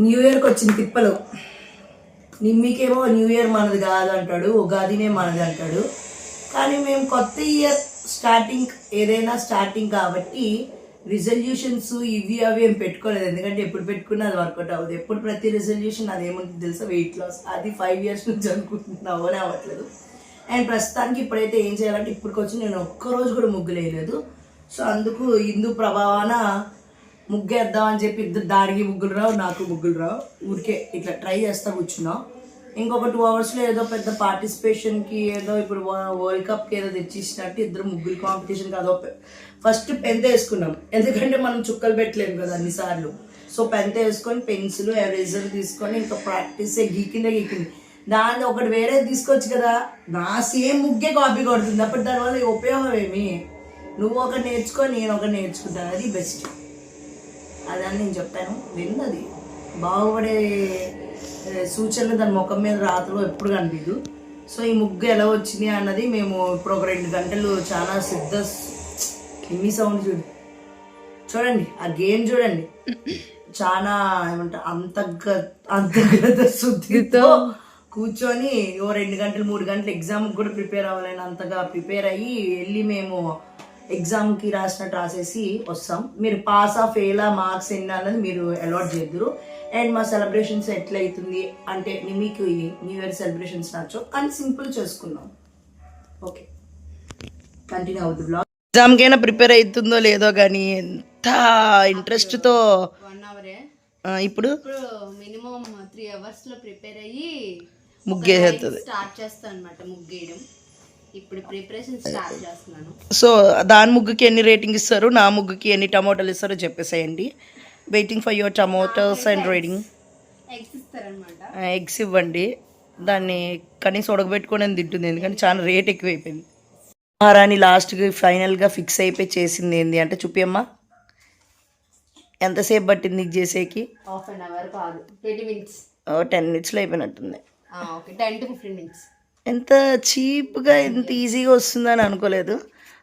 New ఇయర్కి వచ్చిన తిప్పలు. నిమ్మికేమో న్యూ ఇయర్ మనది కాదు అంటాడు, ఉగాదినే మనది అంటాడు. కానీ మేము కొత్త ఇయర్ స్టార్టింగ్, ఏదైనా స్టార్టింగ్ కాబట్టి రిజల్యూషన్స్ ఇవి అవి ఏం పెట్టుకోలేదు. ఎందుకంటే ఎప్పుడు పెట్టుకున్నా అది వర్కౌట్ అవ్వదు. ఎప్పుడు ప్రతి రిజల్యూషన్ అదేముంటుంది తెలుసా, వెయిట్ లాస్. అది 5 years నుంచి అనుకుంటున్నావు అని అవ్వట్లేదు. అండ్ ప్రస్తుతానికి ఇప్పుడైతే ఏం చేయాలంటే, ఇప్పటికొచ్చి నేను ఒక్కరోజు కూడా ముగ్గు వేయలేదు. సో అందుకు హిందూ ప్రభావాన ముగ్గేద్దాం అని చెప్పి ఇద్దరు దానికి ముగ్గులు రావు, నాకు ముగ్గులు రావు. ఊరికే ఇట్లా ట్రై చేస్తా కూర్చున్నాం. ఇంకొక 2 hours ఏదో పెద్ద పార్టిసిపేషన్కి ఏదో ఇప్పుడు వరల్డ్ కప్కి ఏదో తెచ్చిచ్చినట్టు ఇద్దరు ముగ్గురు కాంపిటీషన్కి అదో ఫస్ట్ పెంత వేసుకున్నాం. ఎందుకంటే మనం చుక్కలు పెట్టలేము కదా అన్నిసార్లు. సో పెంత వేసుకొని పెన్సిల్ ఎరేజర్ తీసుకొని ఇంకా ప్రాక్టీస్ గీకింది. దాన్ని ఒకటి వేరే తీసుకోవచ్చు కదా, నా సేమ్ ముగ్గే కాపీ కొడుతుంది. అప్పుడు దానివల్ల ఉపయోగం ఏమి? నువ్వు ఒకటి నేర్చుకో, నేను ఒకటి నేర్చుకుంటాను, అది బెస్ట్. అదని నేను చెప్పాను. విన్నది బాగుపడే సూచనలు దాని ముఖం మీద రాత్రులు ఎప్పుడు కనిపించదు. సో ఈ ముగ్గు ఎలా వచ్చింది అన్నది మేము ఇప్పుడు ఒక 2 గంటలు చాలా కిమ్మి సౌండ్ చూడండి, ఆ గేమ్ చూడండి. చాలా ఏమంటారు, అంతర్గత శుద్ధితో కూర్చొని ఓ 2 గంటలు 3 గంటలు ఎగ్జామ్కి కూడా ప్రిపేర్ అవ్వాలని అంతగా ప్రిపేర్ అయ్యి వెళ్ళి మేము ఎగ్జామ్కి రాసినట్టు రాసేసి వస్తాం. మీరు పాస్ ఆ ఫెయిల్ ఆ మార్క్స్ ఎన్ని అన్నది మీరు అలాట్ చేద్దరు. అండ్ మా సెలబ్రేషన్స్ ఎట్లా అవుతుంది అంటే, మీకు న్యూ ఇయర్ సెలబ్రేషన్స్ నచ్చో కానీ సింపుల్ చేసుకున్నాం. ఓకే, కంటిన్యూ అవుతుంది బ్లాగ్. ఎగ్జామ్కైనా ప్రిపేర్ అవుతుందో లేదో కానీ ఎంత ఇంట్రెస్ట్తో 1 hour ఇప్పుడు మినిమం 3 hours ప్రిపేర్ అయ్యి ముగ్గేస్తుంది స్టార్ట్ చేస్తాను అనమాట. ముగ్గేయడం ఇప్పుడు ప్రిపరేషన్ స్టార్ట్ చేస్తున్నాను. సో దాని ముగ్గుకి ఎన్ని రేటింగ్ ఇస్తారు, నా ముగ్గుకి ఎన్ని టమోటాలు ఇస్తారో చెప్పేసేయండి. Waiting for your tomatoes and rating. Eggs ఇస్తారనమాట. ఎగ్స్ ఇవ్వండి. దాన్ని కనీసం ఉడకబెట్టుకొని తింటుంది, ఎందుకంటే చాలా రేట్ ఎక్కువైపోయింది. మహారాణి లాస్ట్కి ఫైనల్గా ఫిక్స్ అయిపోయి చేసింది ఏంటి అంటే, చూపియమ్మా ఎంతసేపు పట్టింది నీకు చేసేకి? 1/2 hour కాదు, 20 minutes. 10 minutesలో అయిపోయినట్టుంది. Okay, 10 to 15 minutes. ఎంత చీప్గా ఎంత ఈజీగా వస్తుందని అనుకోలేదు.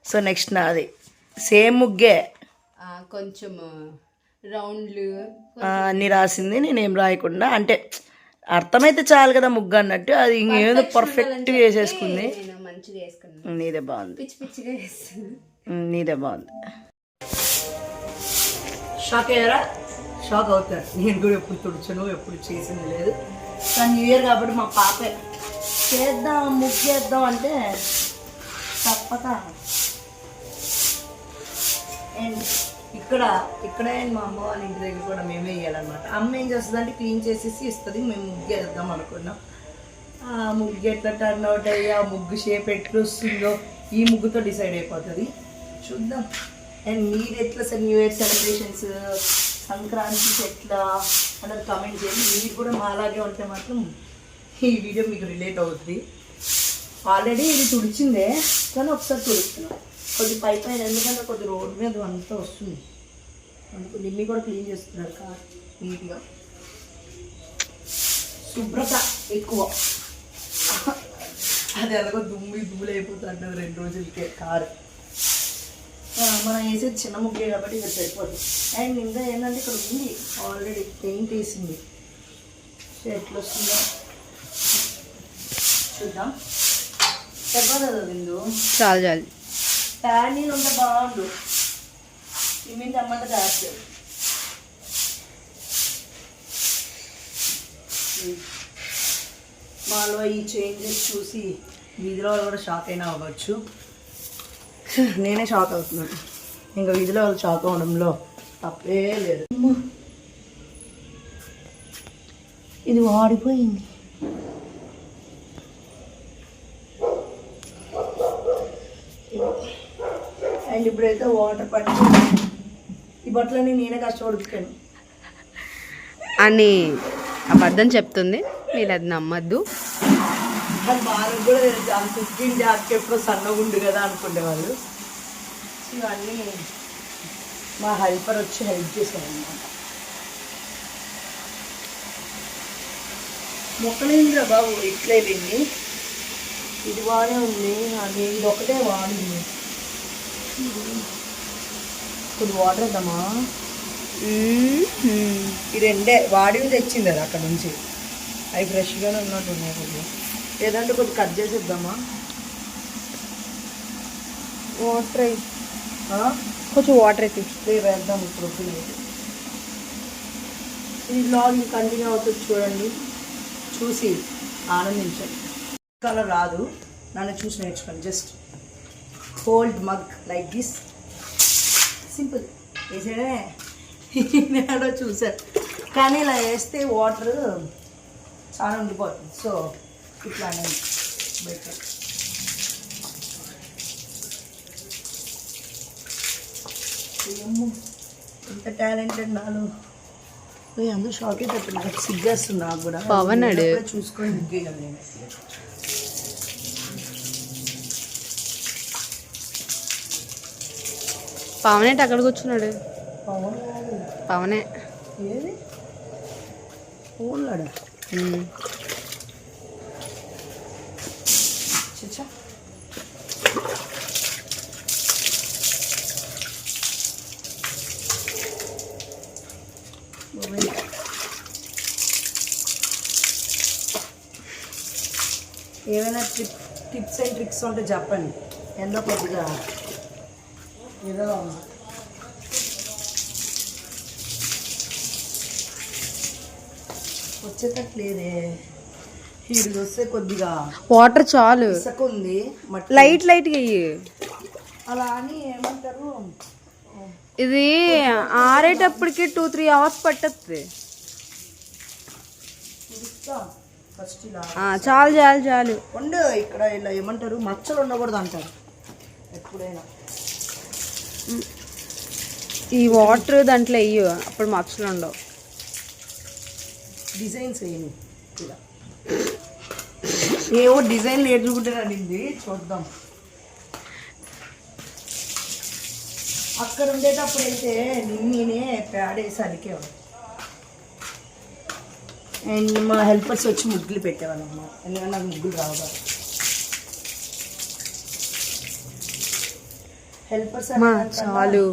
సో నెక్స్ట్ నాది సేమ్ ముగ్గే, కొంచెం రౌండ్లు అన్నీ రాసింది. నేనేం రాయకుండా, అంటే అర్థమైతే చాలు కదా ముగ్గు అన్నట్టు, అది ఇంకేదో పర్ఫెక్ట్గా వేసేసుకుంది. మంచిగా వేసుకున్నాను. నీదే బాగుంది, పిచ్చి పిచ్చిగా వేస్తుంది. నీదే బాగుంది. షాక్ అయ్యారా? షాక్ అవుతారు. నేను కూడా ఎప్పుడు తుడిచను, ఎప్పుడు చేసింది లేదు. కానీ న్యూ ఇయర్ కాబట్టి మా పాపే చేద్దాం ముగ్గేద్దాం అంటే తప్పక. అండ్ ఇక్కడే మా అమ్మ వాళ్ళ ఇంటి దగ్గర కూడా మేమే వేయాలన్నమాట. అమ్మ ఏం చేస్తుంది అంటే క్లీన్ చేసేసి ఇస్తుంది, మేము ముగ్గేద్దాం అనుకున్నాం. ఆ ముగ్గు ఎట్లా టర్న్ అవుట్ అయ్యి ఆ ముగ్గు షేప్ ఎట్లా వస్తుందో ఈ ముగ్గుతో డిసైడ్ అయిపోతుంది. చూద్దాం. అండ్ మీరు ఎట్లా సార్ న్యూ ఇయర్ సెలబ్రేషన్స్, సంక్రాంతికి ఎట్లా అన్నది కామెంట్ చేయండి. మీరు కూడా మా అలాగే ఉంటే మాత్రం ఈ వీడియో మీకు రిలేట్ అవుతుంది. ఆల్రెడీ ఇది తుడిచిందే, కానీ ఒకసారి తుడుస్తున్నాం కొద్ది పై పైన, ఎందుకంటే కొద్ది రోడ్డు మీద అంతా వస్తుంది. అందుకు నిమ్మి కూడా క్లీన్ చేస్తున్నారు కార్ నీట్గా. శుభ్రత ఎక్కువ, అది ఎలాగో దుమ్ములు అయిపోతుంది 2 రోజులకే కారు. మనం వేసేది చిన్న ముగ్గే కాబట్టి ఇక్కడ సరిపోతుంది. అండ్ ఇంకా ఏంటంటే ఇక్కడ ఉంది ఆల్రెడీ పెయింట్ వేసింది. సో ఎట్లా వస్తుందో చూద్దాం. చెప్పదు కదా విందు, చాలు ప్యాన్ నీళ్ళు ఉంటే బాగుండు. ఇవి తెమ్మంటే చేస్తారు. మాలో ఈ చేంజెస్ చూసి వీధిలో వాళ్ళు కూడా షాక్ అయినా అవ్వచ్చు. నేనే షాక్ అవుతున్నాను, ఇంకా వీధిలో వాళ్ళు షాక్ అవడంలో తప్పే లేదు. ఇది వాడిపోయింది. అండ్ ఇప్పుడైతే వాటర్ పట్టి ఈ బట్టలన్నీ నేనే కష్టపడుతాను అని అబద్ధం చెప్తుంది. మీరు అది నమ్మద్దు. అది వాళ్ళకి కూడా తెలుసు, అంత స్కిన్ జాకెట్ ఎప్పుడో సన్నగుండు కదా అనుకునే వాళ్ళు. ఇవన్నీ మా హెల్పర్ వచ్చి హెల్ప్ చేశారు అన్నమాట. మొక్కలేంద్రా బాబు ఇట్లే వెళ్ళి ఇది బాగానే ఉంది, అది ఇది ఒకటే వాడింది. కొద్ది వాటర్ వేద్దామా? ఈ రెండే వాడివి తెచ్చింది అది అక్కడ నుంచి. అవి ఫ్రెష్గానే ఉన్నట్టు ఉన్నాయి కొద్దిగా. లేదంటే కొద్దిగా కట్ చేసేద్దామా? వాటర్ కొంచెం వాటర్ అయితే వేద్దాం ఇప్పుడు. ఈ బ్లాగ్ కంటిన్యూ అవుతుంది చూడండి, చూసి ఆనందించండి. కలర్ రాదు, నన్ను చూసి నేర్చుకోండి. Just hold mug like this, simple. వేసేదే నేను చూసాను, కానీ ఇలా వేస్తే వాటర్ చాలా ఉండిపోతుంది. సో ఇట్లానే బెటర్. ఏమో ఎంత టాలెంటెడ్ నాలో. అందరూ షాక్ అయిపోతున్నారు, సిగ్గేస్తుంది నాకు కూడా. పవన్ అడు చూసుకొని ముగ్గేయాలి నేను. పవన్ అక్కడ కూర్చున్నాడు. పవన్ పవనే ఏది ఊళ్ళాడు. చచ్చా ఏమైనా టిప్స్ అండ్ ట్రిక్స్ ఉంటే చెప్పండి. ఎంతో కొద్దిగా ఏదో వచ్చేటట్లేదే. ఇది వస్తే కొద్దిగా వాటర్ చాలు, ఇసుక ఉంది, లైట్ లైట్గా అయ్యి. అలా అని ఏమంటారు, ఇది ఆరేటప్పటికి 2-3 hours పట్టద్ది. ఫస్ట్ ఇలా చాలు చాలు చాలు ఉండు. ఇక్కడ ఇలా ఏమంటారు, మచ్చలు ఉండకూడదు అంటారు ఎప్పుడైనా. ఈ వాటర్ దాంట్లో వెయ్యు, అప్పుడు మచ్చలు ఉండవు. డిజైన్స్ ఏమి ఇలా ఏవో డిజైన్ నేర్చుకుంటానండి, చూద్దాం. అక్కడ ఉండేటప్పుడు అయితే నేనే ప్యాడేసి అడిగేవాడు, అండ్ మా హెల్పర్స్ వచ్చి ముగ్గులు పెట్టేవాళ్ళు అమ్మ. ఎందుకంటే నాకు ముగ్గులు రావు కదా. హెల్పర్స్ చాలు,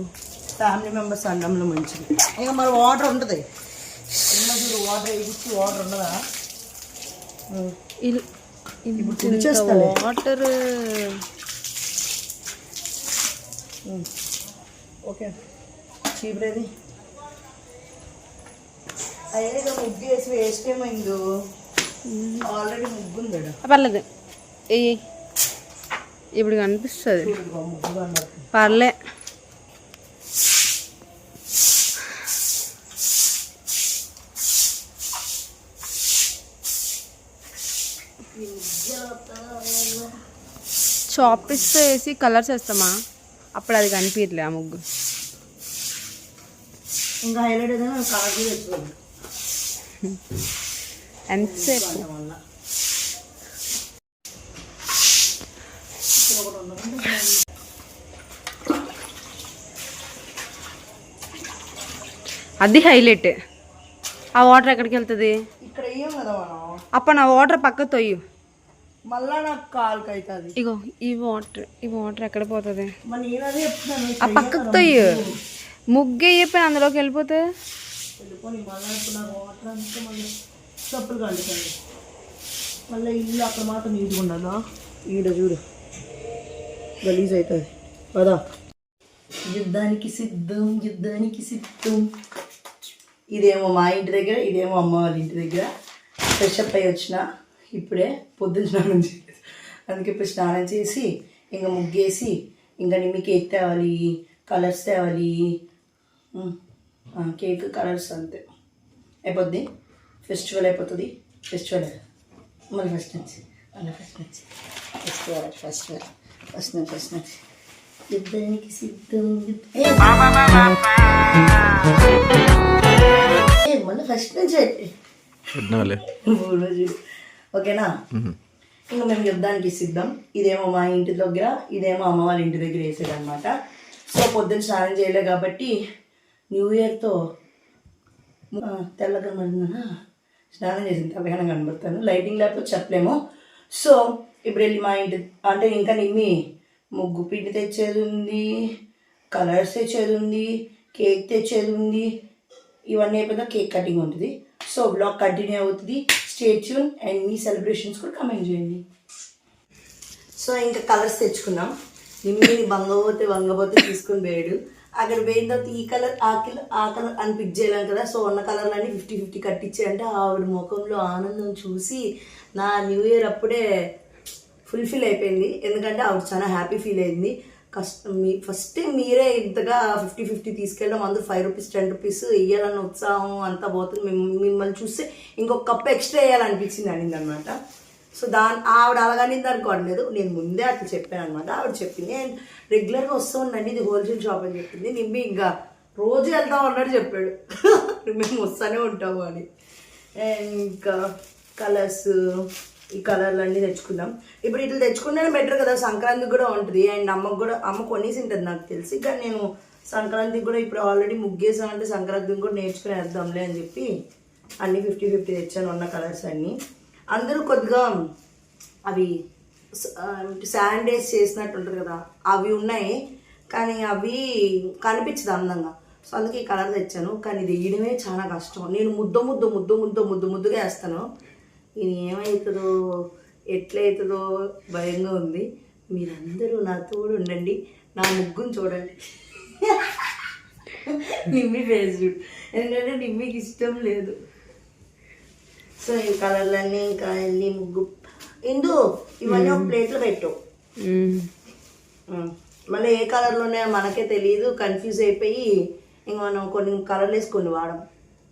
ఫ్యామిలీ మెంబర్స్ అండంలో మంచిది. ఇంకా మరి వాటర్ ఉంటుంది, వాటర్ వేసి వాటర్ ఉండదా? వాటర్ ఓకే చీపురేది అయ్యా. ముగ్గు వేసి వేస్ట్ ఏమైందో, ఆల్రెడీ ముగ్గు ఉంది. పర్లేదు, ఇప్పుడు కనిపిస్తుంది. ముగ్గుగా అన్నారు పర్లే. చాపిస్తో వేసి కలర్స్ వేస్తామా, అప్పుడు అది కనిపించలే ఆ ముగ్గు. ఇంకా హైలైట్ ఏదైనా కలర్ కూడా తెచ్చుకోండి. ఎంతసేపు అది హైలైట్. ఆ వాటర్ ఎక్కడికి వెళ్తుంది? ఇక్కడ వేయం కదా మనం. అప్ప నా వాటర్ పక్కకు తొయ్యు, మళ్ళా నాకు కాలుకి అవుతుంది. ఇగో ఈ వాటర్ ఎక్కడ పోతుంది? మరి నేను అదే చెప్తున్నాను, ఆ పక్కకు తొయ్యు. ముగ్గు అయిపోయి అందులోకి వెళ్ళిపోతే వెళ్ళిపోయి మళ్ళీ ఇప్పుడు నాకు వాటర్ అంతా మళ్ళీ చప్పులు కలుగుతుంది. మళ్ళీ ఇల్లు అక్కడ మాత్రం నీట్గా ఉండాలా. ఈడ చూడు గలీజ్ అవుతుంది కదా. యుద్ధానికి సిద్ధం, యుద్ధానికి సిద్ధం. ఇదేమో మా ఇంటి దగ్గర, ఇదేమో అమ్మ వాళ్ళ ఇంటి దగ్గర. ఫ్రెష్ అప్ అయ్యి వచ్చిన ఇప్పుడే, పొద్దున్న స్నానం చేయలేదు. అందుకే ఇప్పుడు స్నానం చేసి ఇంకా ముగ్గేసి, ఇంకా నిమ్మి కేక్ తేవాలి, కలర్స్ తేవాలి. కేక్ కలర్స్ అంతే అయిపోద్ది. ఫెస్టివల్ అయిపోతుంది. ఫెస్టివల్ మళ్ళీ ఫస్ట్ నుంచి యుద్ధానికి సిద్ధం. మళ్ళీ ఫస్ట్ నుంచి ఓకేనా? ఇంకా మేము యుద్ధానికి సిద్ధం. ఇదేమో మా ఇంటి దగ్గర, ఇదేమో అమ్మ వాళ్ళ ఇంటి దగ్గర వేసేది అనమాట. సో పొద్దున్న స్నానం చేయలే కాబట్టి న్యూ ఇయర్తో తెల్లగా కనబడుతుందా, స్నానం చేసిన తెల్లగానే కనబడతాను. లైటింగ్ లేకపోతే చెప్పలేము. సో ఇప్పుడు వెళ్ళి మా ఇంటి అంటే ఇంకా నిమ్మి ముగ్గు పిండి తెచ్చేది ఉంది, కలర్స్ తెచ్చేది ఉంది, కేక్ తెచ్చేది ఉంది, ఇవన్నీ అయిపోయినా కేక్ కటింగ్ ఉంటుంది. సో బ్లాగ్ కంటిన్యూ అవుతుంది. Stay tune and me celebrations కూడా కమెంట్ చేయండి. సో ఇంకా కలర్స్ తెచ్చుకున్నాం. నిమ్మిని వంగపోతే తీసుకుని పోయాడు. అక్కడ పోయిన తర్వాత ఈ కలర్ ఆ కలర్ అని పిక్ చేయలేం కదా. సో ఉన్న కలర్లన్నీ 50-50 కట్టించాయంటే ఆవిడ ముఖంలో ఆనందం చూసి నా న్యూ ఇయర్ అప్పుడే ఫుల్ఫిల్ అయిపోయింది. ఎందుకంటే ఆవిడ చాలా హ్యాపీ ఫీల్ అయింది. ఫస్ట్ టైం మీరే ఇంతగా 50-50 తీసుకెళ్ళడం, అందరూ 5 రూపీస్ 10 రూపీస్ వేయాలన్న ఉత్సాహం అంతా పోతుంది. మిమ్మల్ని చూస్తే ఇంకొక కప్ ఎక్స్ట్రా వేయాలనిపించింది అనింది అనమాట. సో ఆవిడ అలాగనింది అనుకోవట్లేదు, నేను ముందే అట్లా చెప్పాను అనమాట. ఆవిడ చెప్పింది నేను రెగ్యులర్గా వస్తూ ఉండండి, ఇది హోల్సేల్ షాప్ అని చెప్పింది. నిమ్మి ఇంకా రోజు వెళ్తాం అన్నట్టు చెప్పాడు, మేము వస్తూనే ఉంటాము అని. అండ్ ఇంకా కలర్స్, ఈ కలర్లు అన్నీ తెచ్చుకున్నాం. ఇప్పుడు ఇట్లా తెచ్చుకుంటేనే బెటర్ కదా, సంక్రాంతికి కూడా ఉంటుంది. అండ్ అమ్మ కొనేసి ఉంటుంది నాకు తెలిసి. కానీ నేను సంక్రాంతికి కూడా ఇప్పుడు ఆల్రెడీ ముగ్గేసామంటే సంక్రాంతికి కూడా నేర్చుకుని వేద్దాంలే అని చెప్పి అన్నీ 50-50 తెచ్చాను ఉన్న కలర్స్ అన్నీ. అందరూ కొద్దిగా అవి శాండేజ్ చేసినట్టు ఉంటుంది కదా, అవి ఉన్నాయి కానీ అవి కనిపించదు అందంగా. సో అందుకే ఈ కలర్ తెచ్చాను. కానీ ఇది వేయడమే చాలా కష్టం. నేను ముద్దగా వేస్తాను. ఇది ఏమవుతుందో ఎట్లయితుందో భయంగా ఉంది. మీరందరూ నా తోడు ఉండండి, నా ముగ్గును చూడండి. నిమ్మి ఫేస్ చూడు, ఎందుకంటే నిమ్మికి ఇష్టం లేదు. సో ఈ కలర్లన్నీ ఇంకా అన్ని ముగ్గు ఇందు ఇవన్నీ ఒక ప్లేట్లో పెట్టు. మళ్ళీ ఏ కలర్లు ఉన్నాయో మనకే తెలియదు, కన్ఫ్యూజ్ అయిపోయి ఇంక మనం కొన్ని కలర్లు వేసుకొని వాడం.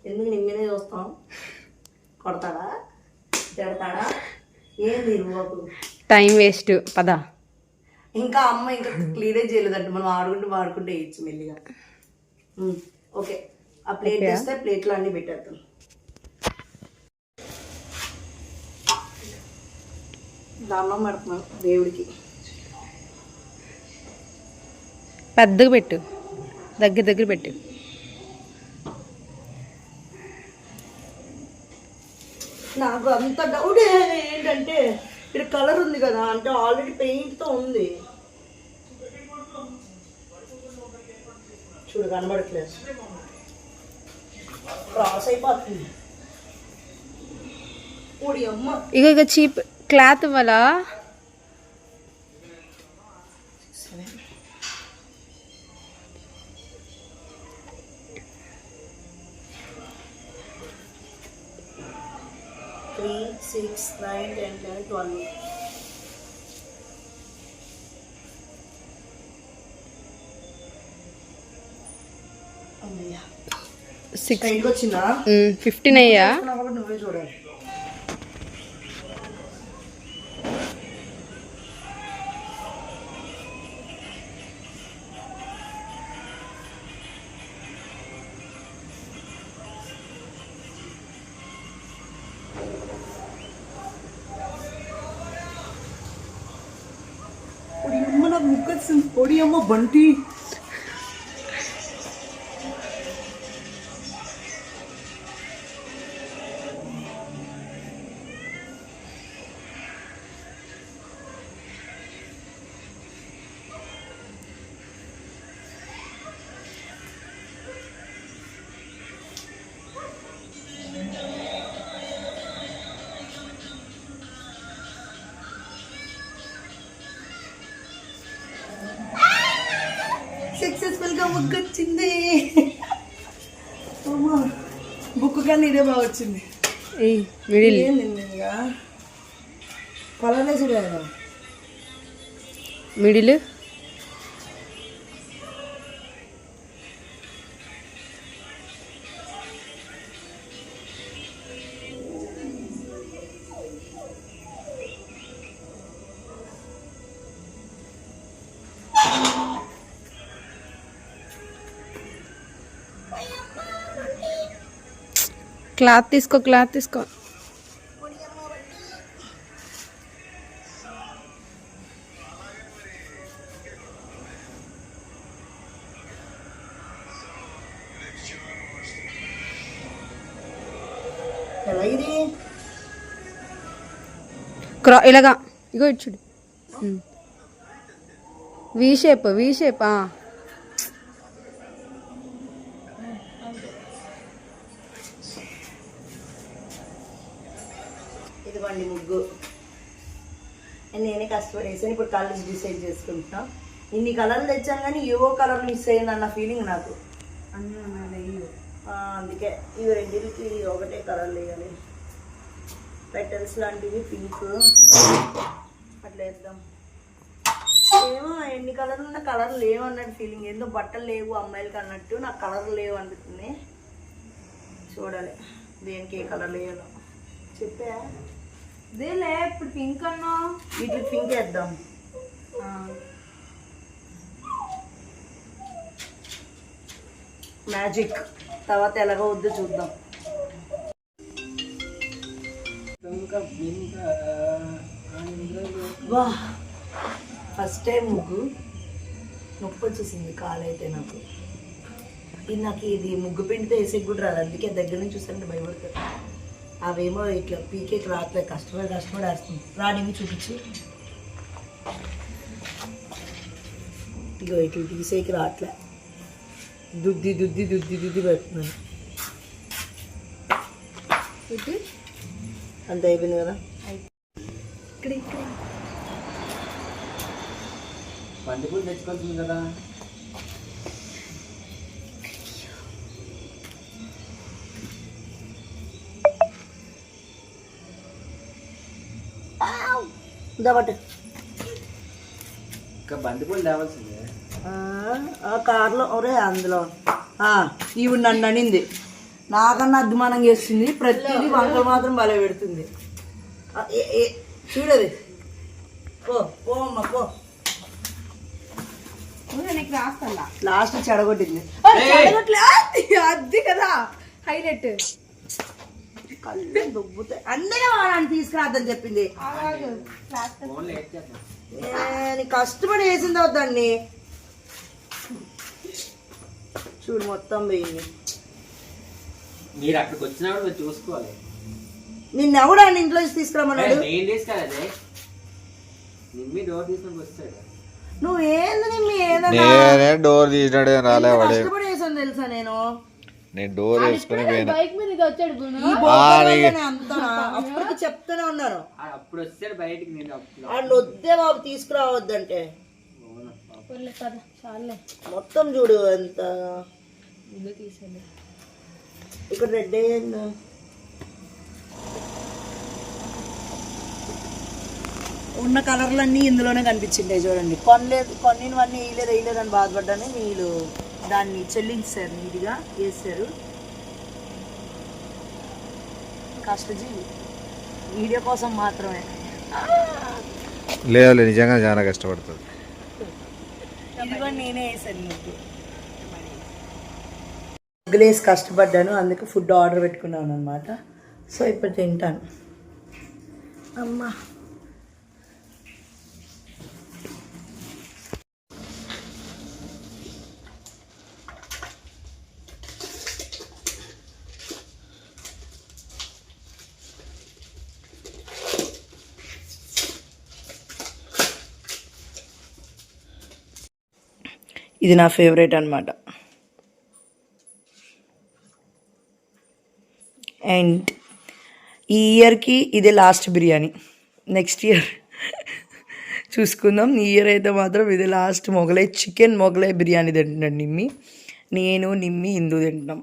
ఎందుకు నిమ్మినే చూస్తాం? కొడతాడా, తిడతాడా, ఏంది నువ్వు టైం వేస్ట్ పద. ఇంకా అమ్మ ఇంకా క్లియరే చేయలేదంట, మనం వాడుకుంటే వేయచ్చు మెల్లిగా. ఓకే, ఆ ప్లేట్ వేస్తే ప్లేట్లో అన్నీ పెట్టేద్దాం. దండం పెడుతున్నాం దేవుడికి. పెద్దగా పెట్టు, దగ్గర పెట్టు. నాకు అంత డౌట్ ఏంటంటే ఇక్కడ కలర్ ఉంది కదా, అంటే ఆల్రెడీ పెయింట్తో ఉంది. చూడు కనబడట్లేదు, క్రాస్ అయిపోతుంది. ఓడి అమ్మ, ఇక చీప్ క్లాత్ వల్ల త్రీ 6 9 10 11 12. అమ్మయ్యా 6 వచ్చిందా? 15 అయ్యా. నువ్వే చూడాలి. నాకు ముక్కొచ్చింది. పొడి అమ్మ బంటి, సక్సెస్ఫుల్ గా ముగ్గు వచ్చింది. బుక్ కానీ ఇదే బాగా వచ్చింది. కలర్లే చూడాలి. మిడిల్ క్లాత్ తీసుకో. ఇలాగా ఇగో ఇచ్చుడు. వి షేప్ ఇదిగోండి ముగ్గు. నేనే కష్టపడేసాను. ఇప్పుడు కలర్స్ డిసైడ్ చేసుకుంటున్నాం. ఇన్ని కలర్లు తెచ్చాను కానీ ఏవో కలర్ మిస్ అయ్యింది అన్న ఫీలింగ్ నాకు. అందుకే ఇవి రెండింటికి ఒకటే కలర్ వేయాలి. పెటల్స్ లాంటివి పింక్ అట్లా వేద్దాం. ఏమో ఎన్ని కలర్లు ఉన్న కలర్ లేవు అన్నట్టు ఫీలింగ్. ఏందో బట్టలు లేవు అమ్మాయిలకి అన్నట్టు నాకు కలర్ లేవు అనిపిస్తుంది. చూడాలి దేనికి ఏ కలర్ వేయాలో చెప్పా. ఇదేలే ఇప్పుడు పింక్ అన్నా, వీటికి పింక్ వేద్దాం. మ్యాజిక్ తర్వాత ఎలాగో వద్దు చూద్దాం. వా ఫస్ట్ టైం ముగ్గు నొప్పి వచ్చేసింది కాలైతే నాకు. ఇది ముగ్గు పిండితో వేసే కూడా రాదు. అందుకే దగ్గర నుంచి చూసానంటే భయపడుతుంది. అవేమో ఇట్లా పీకేకి రావట్లేదు. కష్టపడి వేస్తుంది. రానివి చూపించి ఇగో ఇట్లా తీసేకి రావట్లే. దుద్ది పెడుతున్నాను. అంత అయిపోయింది కదా. బంతిపూలు తెచ్చుకోవాల్సింది కదా. దబట్ ఇంకా బంతిపూలు తేవాల్సిందే. ఆ కార్లో ఒరే అందులో ఇవి నన్ను అనింది. నాకన్నా అద్దుమానం చేస్తుంది. ప్రతిదీ వంటలు మాత్రం భలే పెడుతుంది. చూడది పో అమ్మ పో. నీకు రాస్తా లాస్ట్ చెడగొట్టింది. అది కదా హైలైట్. కళ్ళు దుబ్బుతాయి. అందుకే వాడాన్ని తీసుకురాద్దని చెప్పింది. ఫోన్లో ఏడ్ చేద్దాం. నీకు కష్టపడి వేసింది వద్దండి. చూడు మొత్తం పోయింది. మీరు అక్కడికి వచ్చినప్పుడు మీరు చూసుకోవాలి. నిన్నెవడా ఇంట్లో తీసుకురామన్నాడు? నేను తీసుకెళ్ళదే. నిమ్మి డోర్ తీసుకొని వస్తాడు. నువ్వేంది నిమ్మి ఏదన్నా నేనే డోర్ తీసినాడే రాలే వాడే. కష్టపడి వేసాను తెలుసా నేను డోర్ వేసుకుని పోయినా. బైక్ మీద వచ్చాడు ఈ బొమ్మలోనే అంతా అప్పటికి చెప్తూనే ఉన్నారు. అప్పుడు వచ్చాడు బయటికి. నేను అప్పుడు వాళ్ళు వద్దే బాబు తీసుకురావద్దంటే మొత్తం చూడు ఎంత ఇక్కడ రెడ్ అయ్యింది. ఉన్న కలర్లన్నీ ఇందులోనే కనిపించింటాయి చూడండి. కొన్నివన్నీ వేయలేదు అని బాధపడ్డానే వీళ్ళు దాన్ని చెల్లించారు. నీట్గా వేసారు. కష్టజీవి వీడియో కోసం మాత్రమే. లేదు నిజంగా చాలా కష్టపడుతుంది. ఇది కూడా నేనే వేసాను. ముగ్గులేసి కష్టపడ్డాను. అందుకే ఫుడ్ ఆర్డర్ పెట్టుకున్నాను అనమాట. సో ఇప్పుడు తింటాను. అమ్మా ఇది నా ఫేవరెట్ అనమాట. అండ్ ఈ ఇయర్కి ఇదే లాస్ట్ బిర్యానీ. నెక్స్ట్ ఇయర్ చూసుకుందాం. ఈ ఇయర్ అయితే మాత్రం ఇదే లాస్ట్. చికెన్ మొగలై బిర్యానీ తింటున్నాడు నిమ్మి. నేను నిమ్మి ఇందు తింటున్నాం.